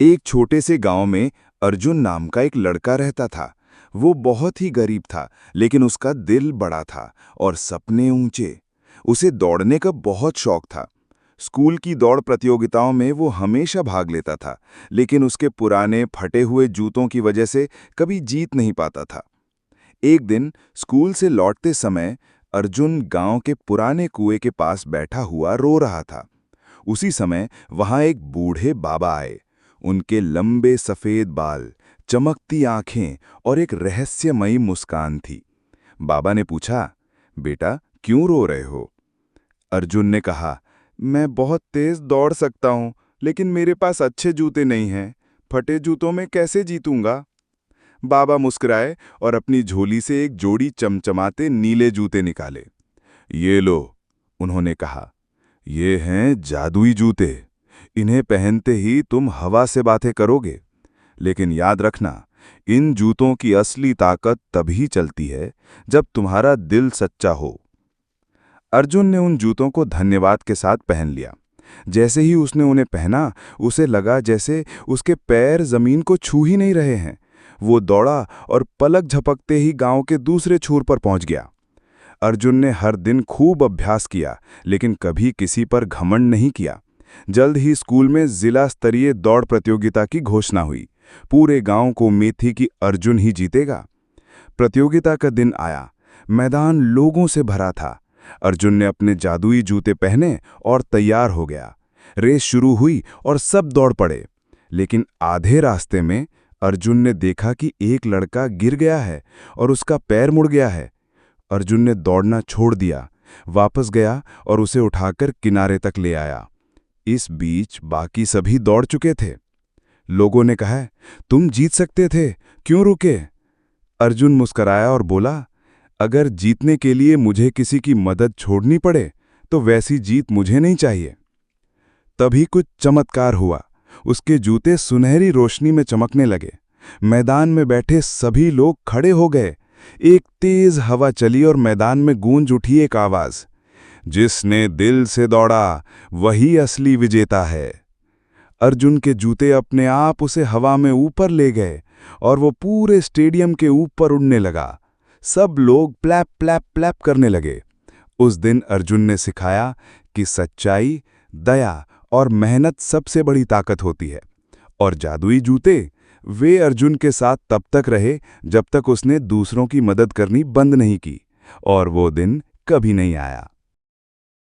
एक छोटे से गांव में अर्जुन नाम का एक लड़का रहता था। वो बहुत ही गरीब था, लेकिन उसका दिल बड़ा था और सपने ऊंचे। उसे दौड़ने का बहुत शौक था। स्कूल की दौड़ प्रतियोगिताओं में वो हमेशा भाग लेता था, लेकिन उसके पुराने फटे हुए जूतों की वजह से कभी जीत नहीं पाता था। एक दिन स्कूल से लौटते समय अर्जुन गांव के पुराने कुएं के पास बैठा हुआ रो रहा था। उसी समय वहां एक बूढ़े बाबा आए। उनके लंबे सफेद बाल, चमकती आंखें और एक रहस्यमयी मुस्कान थी। बाबा ने पूछा, बेटा क्यों रो रहे हो? अर्जुन ने कहा, मैं बहुत तेज दौड़ सकता हूं, लेकिन मेरे पास अच्छे जूते नहीं हैं। फटे जूतों में कैसे जीतूंगा? बाबा मुस्कुराए और अपनी झोली से एक जोड़ी चमचमाते नीले जूते निकाले। ये लो, उन्होंने कहा, ये हैं जादुई जूते। इन्हें पहनते ही तुम हवा से बातें करोगे। लेकिन याद रखना, इन जूतों की असली ताकत तभी चलती है जब तुम्हारा दिल सच्चा हो। अर्जुन ने उन जूतों को धन्यवाद के साथ पहन लिया। जैसे ही उसने उन्हें पहना, उसे लगा जैसे उसके पैर जमीन को छू ही नहीं रहे हैं। वो दौड़ा और पलक झपकते ही गांव के दूसरे छोर पर पहुंच गया। अर्जुन ने हर दिन खूब अभ्यास किया, लेकिन कभी किसी पर घमंड नहीं किया। जल्द ही स्कूल में जिला स्तरीय दौड़ प्रतियोगिता की घोषणा हुई। पूरे गांव को उम्मीद थी कि अर्जुन ही जीतेगा। प्रतियोगिता का दिन आया। मैदान लोगों से भरा था। अर्जुन ने अपने जादुई जूते पहने और तैयार हो गया। रेस शुरू हुई और सब दौड़ पड़े। लेकिन आधे रास्ते में अर्जुन ने देखा कि एक लड़का गिर गया है और उसका पैर मुड़ गया है। अर्जुन ने दौड़ना छोड़ दिया, वापस गया और उसे उठाकर किनारे तक ले आया। इस बीच बाकी सभी दौड़ चुके थे। लोगों ने कहा, तुम जीत सकते थे, क्यों रुके? अर्जुन मुस्कुराया और बोला, अगर जीतने के लिए मुझे किसी की मदद छोड़नी पड़े तो वैसी जीत मुझे नहीं चाहिए। तभी कुछ चमत्कार हुआ। उसके जूते सुनहरी रोशनी में चमकने लगे। मैदान में बैठे सभी लोग खड़े हो गए। एक तेज हवा चली और मैदान में गूंज उठी एक आवाज, जिसने दिल से दौड़ा वही असली विजेता है। अर्जुन के जूते अपने आप उसे हवा में ऊपर ले गए और वो पूरे स्टेडियम के ऊपर उड़ने लगा। सब लोग प्लैप प्लैप प्लैप करने लगे। उस दिन अर्जुन ने सिखाया कि सच्चाई, दया और मेहनत सबसे बड़ी ताकत होती है। और जादुई जूते, वे अर्जुन के साथ तब तक रहे जब तक उसने दूसरों की मदद करनी बंद नहीं की, और वो दिन कभी नहीं आया।